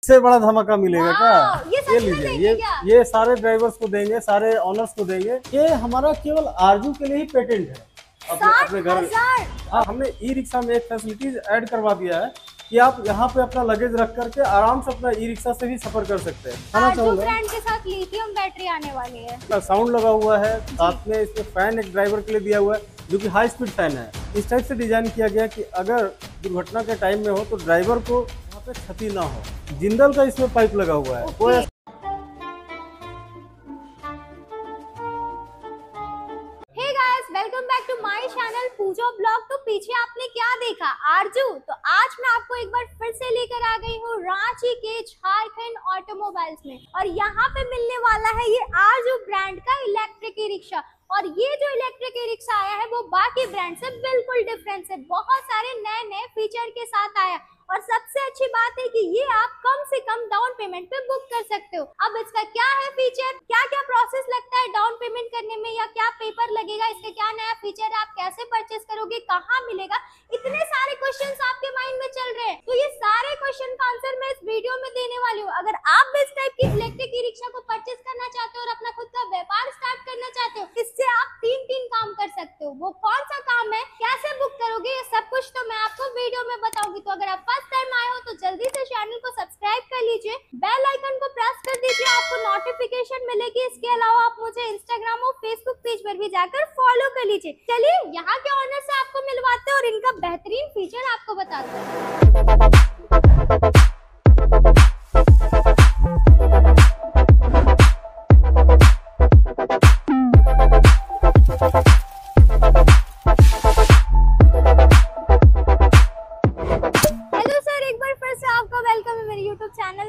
इससे बड़ा धमाका मिलेगा क्या? ये लीजिए, ये सारे ड्राइवर्स को देंगे, सारे ऑनर्स को देंगे। ये हमारा केवल आरजू के लिए ही पेटेंट है। अपने घर हाँ, हमने ई रिक्शा में एक फैसिलिटीज ऐड करवा दिया है कि आप यहाँ पे अपना लगेज रख करके आराम से अपना ई रिक्शा से भी सफर कर सकते हैं। आरजू ब्रांड के साथ लिथियम बैटरी आने वाली है। साउंड लगा हुआ है, साथ में इसमें फैन एक ड्राइवर के लिए दिया हुआ है जो कि हाई स्पीड फैन है। इस टाइप से डिजाइन किया गया कि अगर दुर्घटना के टाइम में हो तो ड्राइवर को यहाँ पे क्षति ना हो। जिंदल का इसमें पाइप लगा हुआ है। कोई welcome back to my channel Pooja blog. तो पीछे आपने क्या देखा, आरजू। तो आज मैं आपको एक बार फिर से लेकर आ गई हूँ रांची के झारखंड ऑटोमोबाइल्स में, और यहाँ पे मिलने वाला है ये आरजू ब्रांड का इलेक्ट्रिक ई रिक्शा। और ये जो इलेक्ट्रिक ई रिक्शा आया है वो बाकी ब्रांड से बिल्कुल डिफरेंट है, बहुत सारे नए नए फीचर के साथ आया। और सबसे अच्छी बात है कि ये आप कम से कम डाउन पेमेंट पे बुक कर सकते हो। अब इसका क्या है फीचर, क्या क्या प्रोसेस लगता है डाउन पेमेंट करने में, या क्या पेपर लगेगा, इसके क्या नया फीचर है, आप कैसे परचेस करोगे, कहाँ मिलेगा, इतने सारे क्वेश्चंस आपके माइंड में चल रहे हैं। तो ये सारे क्वेश्चन का आंसर मैं इस वीडियो में देने वाली हूँ। अगर आप भी इस टाइप की इलेक्ट्रिक ई रिक्शा को परचेस करना चाहते हो और अपना खुद का व्यापार स्टार्ट करना चाहते हो, इससे आप तीन काम कर सकते हो। वो कौन सा काम है, कैसे बुक करोगे, ये सब कुछ तो मैं आपको वीडियो में बताऊंगी। तो अगर आप फर्स्ट टाइम आए हो तो जल्दी से चैनल को सब्सक्राइब कर लीजिए, बेल आइकन को प्रेस कर दीजिए, आपको नोटिफिकेशन मिलेगी। इसके अलावा आप मुझे इंस्टाग्राम और फेसबुक पेज पर भी जाकर फॉलो कर लीजिए। चलिए यहाँ के ऑनर से आपको मिलवाते हैं और इनका बेहतरीन फीचर आपको बताते हैं।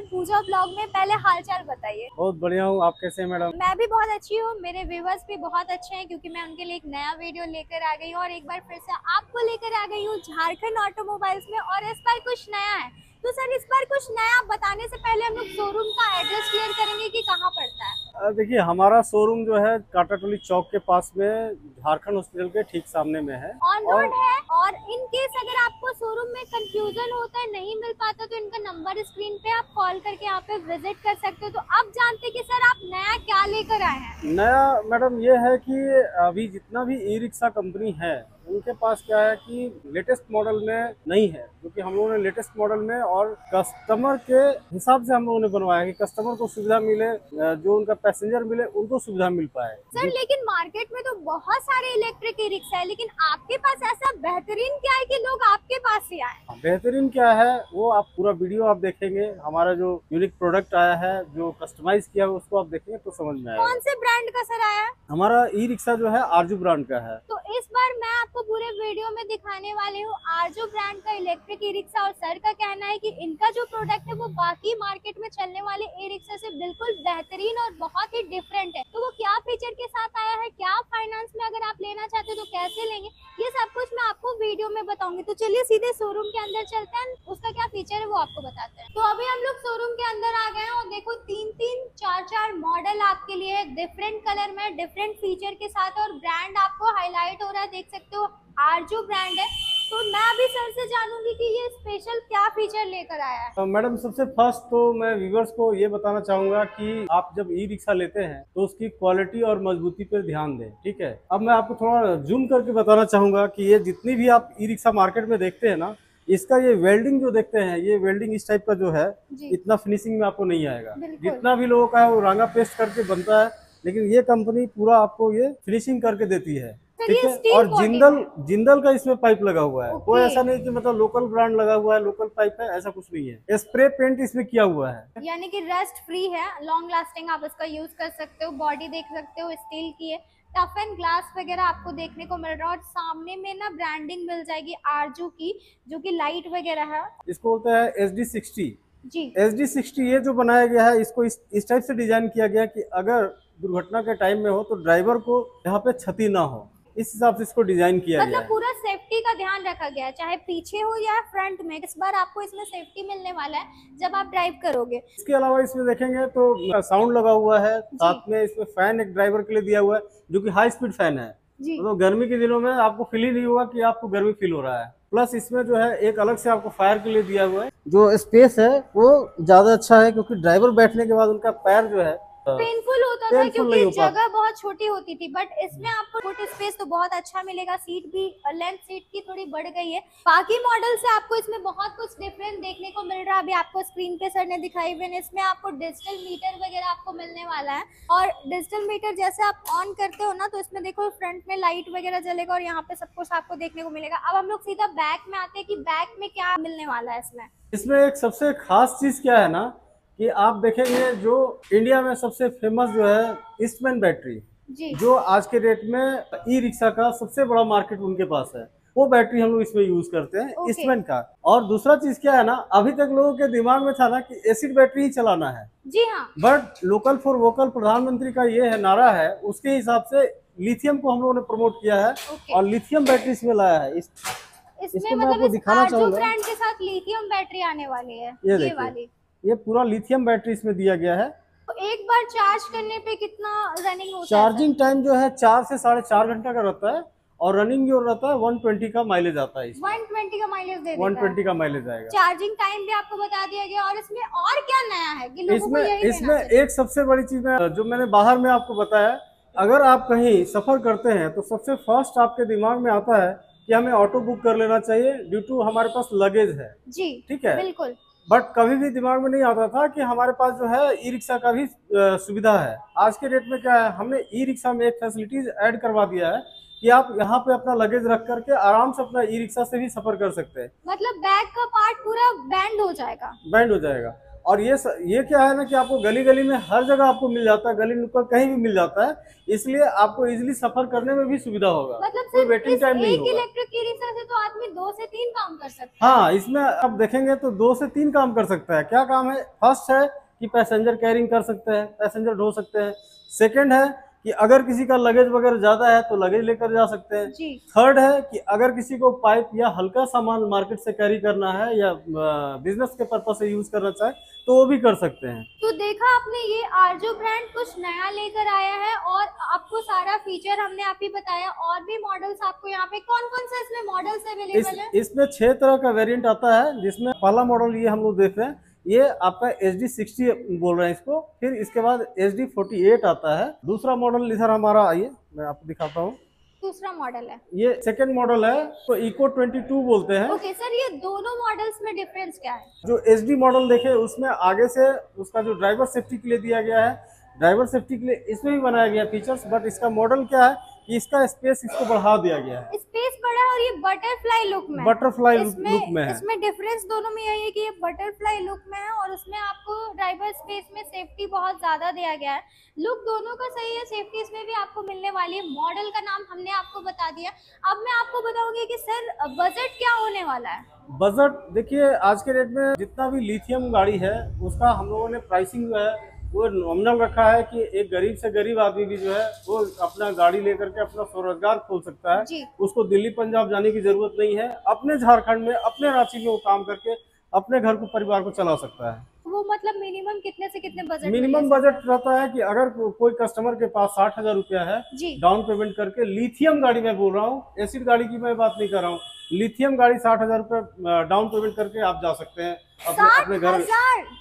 पूजा ब्लॉग में पहले हालचाल बताइए। बहुत बढ़िया हूँ, आप कैसे हैं मैडम? मैं भी बहुत अच्छी हूँ, मेरे व्यूअर्स भी बहुत अच्छे हैं क्योंकि मैं उनके लिए एक नया वीडियो लेकर आ गई हूँ और एक बार फिर से आपको लेकर आ गई हूँ झारखंड ऑटोमोबाइल्स में। और इस बार कुछ नया है। तो सर इस बार कुछ नया बताने से पहले हम लोग शोरूम का एड्रेस क्लियर करेंगे कि कहाँ पड़ता है। देखिए, हमारा शोरूम जो है काटाटोली चौक के पास में झारखंड हॉस्पिटल के ठीक सामने में है, ऑन रोड है। और इन केस अगर आपको शोरूम में कंफ्यूजन होता है, नहीं मिल पाता, तो इनका नंबर स्क्रीन पे आप कॉल करके यहाँ पे विजिट कर सकते हो। तो अब जानते कि सर आप नया क्या लेकर आए हैं। नया मैडम ये है कि अभी जितना भी ई रिक्शा कंपनी है उनके पास क्या है कि लेटेस्ट मॉडल में नहीं है, क्योंकि हम लोगों ने लेटेस्ट मॉडल में और कस्टमर के हिसाब से हम लोगों ने बनवाया कि कस्टमर को सुविधा मिले, जो उनका पैसेंजर मिले उनको सुविधा मिल पाए। सर लेकिन मार्केट में तो बहुत सारे इलेक्ट्रिक ई रिक्शा है, लेकिन आपके पास ऐसा बेहतरीन क्या है कि लोग आपके पास ही आए? बेहतरीन क्या है वो आप पूरा वीडियो आप देखेंगे, हमारा जो यूनिक प्रोडक्ट आया है, जो कस्टमाइज किया है उसको आप देखेंगे तो समझ में आएगा। कौन से ब्रांड का सर आया है? हमारा ई रिक्शा जो है आरजू ब्रांड का है। तो इस बार मैं आपको पूरे वीडियो में दिखाने वाली हूँ आरजू ब्रांड का इलेक्ट्रिक ई रिक्शा। और सर का कहना है कि इनका जो प्रोडक्ट है वो बाकी मार्केट में चलने वाले ई रिक्शा से बिल्कुल बेहतरीन और बहुत ही डिफरेंट है। तो वो क्या फीचर के साथ आया है, क्या फाइनेंस में अगर आप लेना चाहते हो तो कैसे लेंगे, ये सब कुछ मैं आपको वीडियो में बताऊंगी। तो चलिए सीधे शोरूम के अंदर चलते हैं, उसका क्या फीचर है वो आपको बताते हैं। तो अभी हम लोग शोरूम के अंदर आ गए हैं और देखो 3-3, 4-4 मॉडल आपके लिए डिफरेंट कलर में, डिफरेंट फीचर के साथ, और ब्रांड आपको हाईलाइट हो रहा है, देख सकते हो आरजू ब्रांड है। तो मैं अभी सर से जानूंगी कि ये स्पेशल क्या फीचर लेकर आया है। मैडम सबसे फर्स्ट तो मैं व्यूअर्स को ये बताना चाहूंगा कि आप जब ई रिक्शा लेते हैं तो उसकी क्वालिटी और मजबूती पर ध्यान दें, ठीक है। अब मैं आपको थोड़ा जूम करके बताना चाहूंगा कि ये जितनी भी आप ई रिक्शा मार्केट में देखते हैं ना, इसका ये वेल्डिंग जो देखते हैं, ये वेल्डिंग इस टाइप का जो है इतना फिनिशिंग में आपको नहीं आएगा। जितना भी लोगों का है वो रंगा पेस्ट करके बनता है, लेकिन ये कंपनी पूरा आपको ये फिनिशिंग करके देती है, ठीक है। और जिंदल का इसमें पाइप लगा हुआ है। कोई ऐसा नहीं कि मतलब लोकल ब्रांड लगा हुआ है, लोकल पाइप है, ऐसा कुछ नहीं है। स्प्रे पेंट इसमें किया हुआ है, यानी कि रस्ट फ्री है, लॉन्ग लास्टिंग, आप इसका यूज कर सकते हो। बॉडी देख सकते हो स्टील की है, टफ एंड ग्लास वगैरह आपको देखने को मिल रहा है। और सामने में ना ब्रांडिंग मिल जाएगी आरजू की, जो कि लाइट वगैरह है। इसको बोलते हैं SD60 जी। SD60 ये जो बनाया गया है, इसको इस टाइप से डिजाइन किया गया कि अगर दुर्घटना के टाइम में हो तो ड्राइवर को यहाँ पे क्षति ना हो, इस हिसाब से इसको डिजाइन किया गया है। मतलब पूरा सेफ्टी का ध्यान रखा गया है, चाहे पीछे हो या फ्रंट में। इस बार आपको इसमें सेफ्टी मिलने वाला है जब आप ड्राइव करोगे। इसके अलावा इसमें देखेंगे तो साउंड लगा हुआ है, साथ में इसमें फैन एक ड्राइवर के लिए दिया हुआ है जो कि हाई स्पीड फैन है। जी। तो गर्मी के दिनों में आपको फील ही नहीं होगा कि आपको गर्मी फील हो रहा है। प्लस इसमें जो है एक अलग से आपको फायर के लिए दिया हुआ है, जो स्पेस है वो ज्यादा अच्छा है, क्योंकि ड्राइवर बैठने के बाद उनका पैर जो है पेनफुल होता था पेनफुल नहीं क्योंकि हो पाता। जगह बहुत छोटी होती थी, बट इसमें आपको फुट स्पेस तो बहुत अच्छा मिलेगा। सीट भी लेंथ सीट की थोड़ी बढ़ गई है। बाकी मॉडल से आपको इसमें बहुत कुछ डिफरेंट देखने को मिल रहा है। अभी आपको स्क्रीन पे सर ने दिखाई हुई है, इसमें आपको डिजिटल मीटर वगैरह आपको मिलने वाला है। और डिजिटल मीटर जैसे आप ऑन करते हो ना, तो इसमें देखो फ्रंट में लाइट वगैरह जलेगा और यहाँ पे सब कुछ आपको देखने को मिलेगा। अब हम लोग सीधा बैक में आते हैं कि बैक में क्या मिलने वाला है इसमें। इसमें एक सबसे खास चीज क्या है ना, कि आप देखेंगे जो इंडिया में सबसे फेमस जो है ईस्टमैन बैटरी, जी। जो आज के डेट में ई रिक्शा का सबसे बड़ा मार्केट उनके पास है, वो बैटरी हम लोग इसमें यूज करते हैं, ओके। ईस्टमैन का। और दूसरा चीज क्या है ना, अभी तक लोगों के दिमाग में था ना कि एसिड बैटरी ही चलाना है, जी हाँ। बट लोकल फॉर वोकल प्रधानमंत्री का ये है नारा है, उसके हिसाब से लिथियम को हम लोगों ने प्रमोट किया है ओके। और लिथियम बैटरी इसमें लाया है। इसमें इसको मैं मतलब आपको इस दिखाना आरजू चाहूंगा। ब्रांड के साथ लिथियम बैटरी आने वाली है, ये ये देखिए, वाली। ये पूरा लिथियम बैटरी इसमें दिया गया है। तो एक बार चार्ज करने पे कितना रनिंग होता है? चार्जिंग टाइम जो है 4 से 4.5 घंटा का रहता है, और रनिंग जो रहता है 120 का माइलेज आता है। 120 का माइलेज दे देता है। 120 का माइलेज आएगा। चार्जिंग टाइम भी आपको बता दिया गया। और इसमें और क्या नया है कि लोगों को यही इसमें लेना चाहिए? एक सबसे बड़ी चीज जो मैंने बाहर में आपको बताया, अगर आप कहीं सफर करते हैं तो सबसे फर्स्ट आपके दिमाग में आता है कि हमें ऑटो बुक कर लेना चाहिए, ड्यू टू हमारे पास लगेज है। जी ठीक है, बिल्कुल। बट कभी भी दिमाग में नहीं आता था कि हमारे पास जो है ई रिक्शा का भी सुविधा है। आज के डेट में क्या है, हमने ई रिक्शा में एक फैसिलिटीज ऐड करवा दिया है कि आप यहाँ पे अपना लगेज रख करके आराम से अपना ई रिक्शा से भी सफर कर सकते हैं। मतलब बैक का पार्ट पूरा बैंड हो जाएगा। बैंड हो जाएगा। और ये क्या है ना कि आपको गली गली में हर जगह आपको मिल जाता है, गली नुक्कड़ कहीं भी मिल जाता है, इसलिए आपको इजीली सफर करने में भी सुविधा होगा। मतलब कोई सिर्फ वेटिंग इस टाइम नहीं एक होगा। इलेक्ट्रिक ई रिक्शा से तो आदमी 2 से 3 काम कर सकता है। हाँ, इसमें आप देखेंगे तो 2 से 3 काम कर सकता है। क्या काम है? फर्स्ट है कि पैसेंजर कैरिंग कर सकते हैं, पैसेंजर ढो सकते हैं। सेकंड है कि अगर किसी का लगेज वगैरह ज्यादा है तो लगेज लेकर जा सकते हैं। जी। थर्ड है कि अगर किसी को पाइप या हल्का सामान मार्केट से कैरी करना है या बिजनेस के पर्पज से यूज करना चाहे तो वो भी कर सकते हैं। तो देखा आपने, ये आरजू ब्रांड कुछ नया लेकर आया है और आपको सारा फीचर हमने आप ही बताया। और भी मॉडल्स आपको यहाँ पे कौन कौन से इसमें मॉडल्स अवेलेबल है? इसमें 6 तरह का वेरिएंट आता है, जिसमें पहला मॉडल ये हम लोग देख रहे हैं, ये आपका HD60 बोल रहे हैं इसको। फिर इसके बाद HD48 आता है। दूसरा मॉडल इधर हमारा, आइए मैं आपको दिखाता हूँ। दूसरा मॉडल है, ये सेकंड मॉडल है, तो इको 22 बोलते हैं। ओके सर, ये दोनों मॉडल्स में डिफरेंस क्या है? जो HD मॉडल देखे उसमें आगे से उसका जो ड्राइवर सेफ्टी के लिए दिया गया है, ड्राइवर सेफ्टी के लिए इसमें भी बनाया गया फीचर्स, बट इसका मॉडल क्या है कि इसका स्पेस इसको बढ़ा दिया गया है। स्पेस बड़ा है और ये बटरफ्लाई लुक में, बटरफ्लाई लुक में है। इसमें डिफरेंस दोनों में यही है कि ये बटरफ्लाई लुक में है और उसमें आपको ड्राइवर स्पेस में सेफ्टी बहुत ज्यादा दिया गया है। लुक दोनों का सही है, सेफ्टी इसमें भी आपको मिलने वाली है। मॉडल का नाम हमने आपको बता दिया। अब मैं आपको बताऊंगी कि सर बजट क्या होने वाला है। बजट देखिए, आज के डेट में जितना भी लिथियम गाड़ी है उसका हम लोगों ने प्राइसिंग जो है वो नॉमिनल रखा है कि एक गरीब से गरीब आदमी भी जो है वो अपना गाड़ी लेकर के अपना स्वरोजगार खोल सकता है। उसको दिल्ली पंजाब जाने की जरूरत नहीं है, अपने झारखंड में अपने रांची में वो काम करके अपने घर को परिवार को चला सकता है। वो मतलब मिनिमम कितने से कितने बजट? मिनिमम बजट रहता है कि अगर कोई कस्टमर के पास 60,000 रुपया है डाउन पेमेंट करके, लिथियम गाड़ी में बोल रहा हूँ, एसिड गाड़ी की मैं बात नहीं कर रहा हूँ, लिथियम गाड़ी 60,000 रुपये डाउन पेमेंट करके आप जा सकते हैं अपने घर।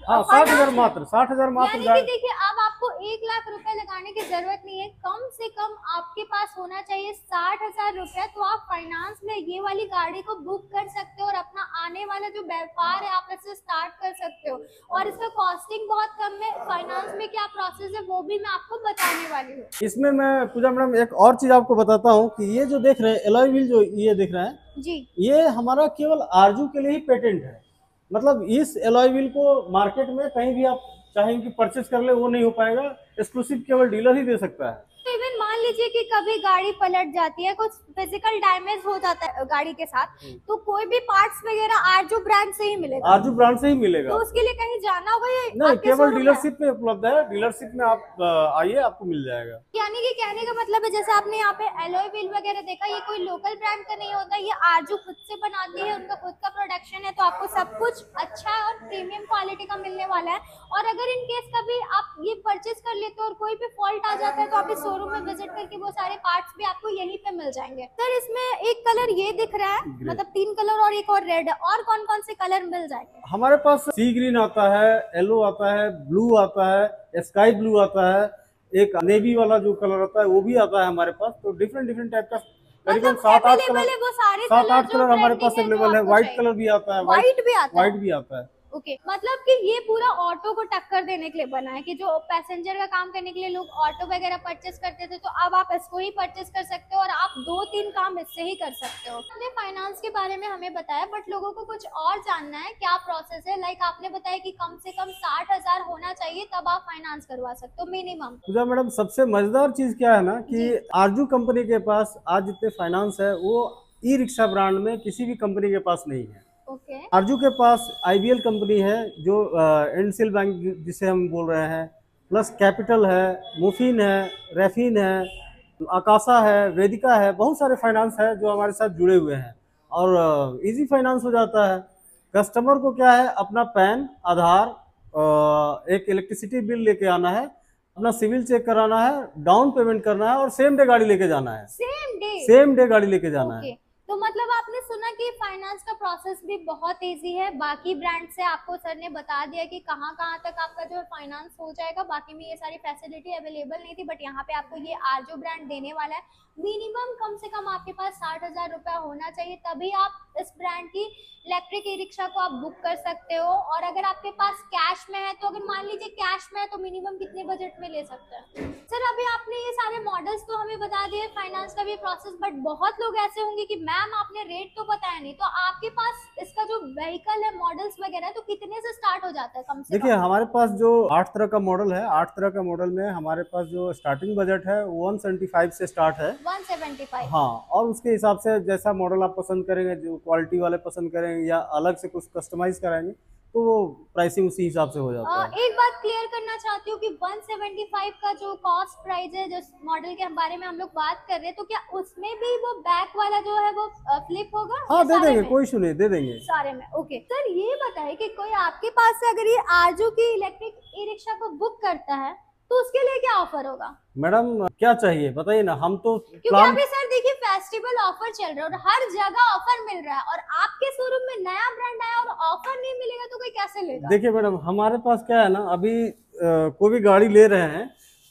हाँ, 60,000 मात्र, 60,000 मात्र। देखिए, अब आपको 1 लाख रुपए लगाने की जरूरत नहीं है। कम से कम आपके पास होना चाहिए 60,000 रुपए, तो आप फाइनेंस में ये वाली गाड़ी को बुक कर सकते हो और अपना आने वाला जो व्यापार है आप इससे स्टार्ट कर सकते हो। और इसका कॉस्टिंग बहुत कम है। फाइनेंस में क्या प्रोसेस है वो भी मैं आपको बताने वाली हूँ। इसमें मैं पूजा मैडम एक और चीज आपको बताता हूँ कि ये जो देख रहे हैं एलॉय व्हील, जो ये देख रहे हैं जी, ये हमारा केवल आरजू के लिए ही पेटेंट है। मतलब इस एलॉय व्हील को मार्केट में कहीं भी आप चाहें कि परचेज कर ले वो नहीं हो पाएगा, एक्सक्लूसिव केवल डीलर ही दे सकता है। तो इवन मान लीजिए कि कभी गाड़ी पलट जाती है, कुछ फिजिकल डैमेज हो जाता है गाड़ी के साथ, तो कोई भी पार्ट्स वगैरह आरजू ब्रांड से ही मिलेगा? आरजू ब्रांड से ही मिलेगा। तो उसके लिए कहीं जाना होगा या नहीं, केवल डीलरशिप में उपलब्ध है। डीलरशिप में आप आइए, आपको मिल जाएगा। यानी कि कहने का मतलब है, जैसे आपने यहाँ पे एलॉय व्हील वगैरह देखा, ये कोई लोकल ब्रांड का नहीं होता, ये आरजू खुद से बनाती है, उनका खुद का प्रोडक्शन है। तो आपको सब कुछ अच्छा और प्रीमियम क्वालिटी का मिलने वाला है। और अगर इन केस कभी आप ये परचेज कर लेते हो और कोई भी फॉल्ट आ जाता है तो आप इस शोरूम में विजिट करके वो सारे पार्ट्स भी आपको यहीं पे मिल जाएंगे। सर इसमें एक कलर ये दिख रहा है, मतलब 3 कलर और एक और रेड है, और कौन कौन से कलर मिल जाएंगे? हमारे पास सी ग्रीन आता है, येलो आता है, ब्लू आता है, स्काई ब्लू आता है, एक नेवी वाला जो कलर आता है वो भी आता है हमारे पास। तो डिफरेंट डिफरेंट टाइप का करीबन मतलब 7-8 अवेलेबल कलर, है वो सारे 7-8 जो कलर हमारे पास trending है, जो अवेलेबल है। आपको व्हाइट चाहिए। कलर भी आता है, व्हाइट भी आता है? व्हाइट भी आता है। ओके, मतलब कि ये पूरा ऑटो को टक्कर देने के लिए बना है कि जो पैसेंजर का काम करने के लिए लोग ऑटो वगैरह परचेस करते थे, तो अब आप इसको ही परचेस कर सकते हो और आप 2-3 काम इससे ही कर सकते हो। आपने फाइनेंस के बारे में हमें बताया, बट लोगों को कुछ और जानना है, क्या प्रोसेस है? लाइक आपने बताया कि कम से कम 60,000 होना चाहिए तब आप फाइनेंस करवा सकते हो मिनिमम। पूजा मैडम, सबसे मजेदार चीज क्या है ना कि आरजू कंपनी के पास आज जितने फाइनेंस है वो ई रिक्शा ब्रांड में किसी भी कंपनी के पास नहीं है। ओके। आरजू के पास आईबीएल कंपनी है जो एंडसिल बैंक जिसे हम बोल रहे हैं, प्लस कैपिटल है, मुफिन है, रेफिन है, आकाशा है, वेदिका है, बहुत सारे फाइनेंस है जो हमारे साथ जुड़े हुए हैं और इजी फाइनेंस हो जाता है। कस्टमर को क्या है, अपना पैन, आधार, एक इलेक्ट्रिसिटी बिल लेके आना है, अपना सिविल चेक कराना है, डाउन पेमेंट करना है और सेम डे गाड़ी लेके जाना है। सेम डे गाड़ी लेके जाना है। तो मतलब आपने सुना कि फाइनेंस का प्रोसेस भी बहुत इजी है। बाकी ब्रांड से आपको सर ने बता दिया कि कहाँ कहाँ तक आपका जो फाइनेंस हो जाएगा, बाकी में ये सारी फैसिलिटी अवेलेबल नहीं थी, बट यहाँ पे आपको ये आरजू ब्रांड देने वाला है। मिनिमम कम से कम आपके पास 60,000 रुपया होना चाहिए, तभी आप इस ब्रांड की इलेक्ट्रिक ई रिक्शा को आप बुक कर सकते हो। और अगर आपके पास कैश में है, तो अगर मान लीजिए कैश में है तो मिनिमम कितने बजट में ले सकते हैं? सर अभी आपने ये सारे मॉडल्स तो हमें बता दिए, फाइनेंस का भी प्रोसेस, बट बहुत लोग ऐसे होंगे कि मैम आपने रेट तो बताया नहीं, तो आपके पास इसका जो व्हीकल है, मॉडल्स वगैरह, तो कितने से स्टार्ट हो जाता है कम से कम? देखिए हमारे पास जो 8 तरह का मॉडल है, 8 तरह का मॉडल में हमारे पास जो स्टार्टिंग बजट है 175 से स्टार्ट है। 175? हाँ, और उसके हिसाब से जैसा मॉडल आप पसंद करेंगे, जो क्वालिटी वाले पसंद करेंगे या अलग से कुछ कस्टमाइज कराएंगे, तो वो प्राइसिंग उसी हिसाब से हो जाता है। एक बात क्लियर करना चाहती हूँ कि 175 का जो कॉस्ट प्राइस है, जो मॉडल के बारे में हम लोग बात कर रहे हैं, तो क्या उसमें भी वो बैक वाला जो है वो फ्लिप होगा? हाँ, दे देंगे, कोई इशू नहीं, दे देंगे सारे में। ओके सर, ये बताइए कि कोई आपके पास से अगर ये आरजू की इलेक्ट्रिक ई रिक्शा को बुक करता है तो उसके लिए क्या ऑफर होगा? मैडम क्या चाहिए बताइए ना, हम तो क्योंकि अभी सर देखिए फेस्टिवल ऑफर चल रहा है और हर जगह ऑफर मिल रहा है, और आपके शोरूम में नया ब्रांड आया और ऑफर नहीं मिलेगा तो कोई कैसे लेगा? देखिए मैडम, हमारे पास क्या है ना, अभी कोई भी गाड़ी ले रहे हैं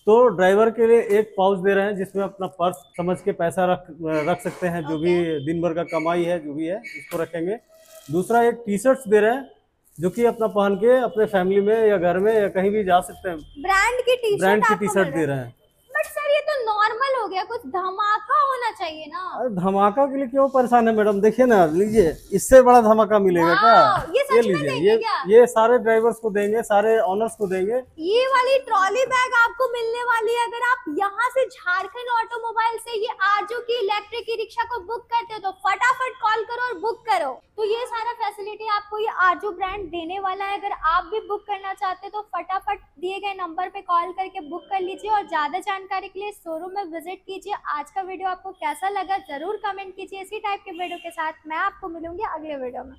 तो ड्राइवर के लिए एक पाउच दे रहे हैं जिसमें अपना पर्स समझ के पैसा रख सकते हैं, जो भी दिन भर का कमाई है जो भी है उसको रखेंगे। दूसरा एक टी शर्ट्स दे रहे हैं जो कि अपना पहन के अपने फैमिली में या घर में या कहीं भी जा सकते हैं। ब्रांड की टी शर्ट दे रहे हैं। बट सर ये तो नॉर्मल हो गया, कुछ धमाका होना चाहिए ना। अरे धमाका के लिए क्यों परेशान है मैडम, देखिए ना, लीजिए, इससे बड़ा धमाका मिलेगा क्या? ये लीजिए, ये सारे ड्राइवर्स को देंगे, सारे ऑनर्स को देंगे। ये वाली ट्रॉली बैग आपको मिलने वाली है अगर आप यहाँ से झारखंड ऑटोमोबाइल से ये आरजू की इलेक्ट्रिक ई रिक्शा को बुक करते हो तो फटाफट कॉल करो और बुक करो। तो ये सारा फैसिलिटी आपको ये आरजू ब्रांड देने वाला है। अगर आप भी बुक करना चाहते तो फटाफट दिए गए नंबर पे कॉल करके बुक कर लीजिए, और ज्यादा जानकारी के लिए शोरूम में विजिट कीजिए। आज का वीडियो आपको कैसा लगा जरूर कमेंट कीजिए। इसी टाइप के वीडियो के साथ मैं आपको मिलूंगी अगले वीडियो में।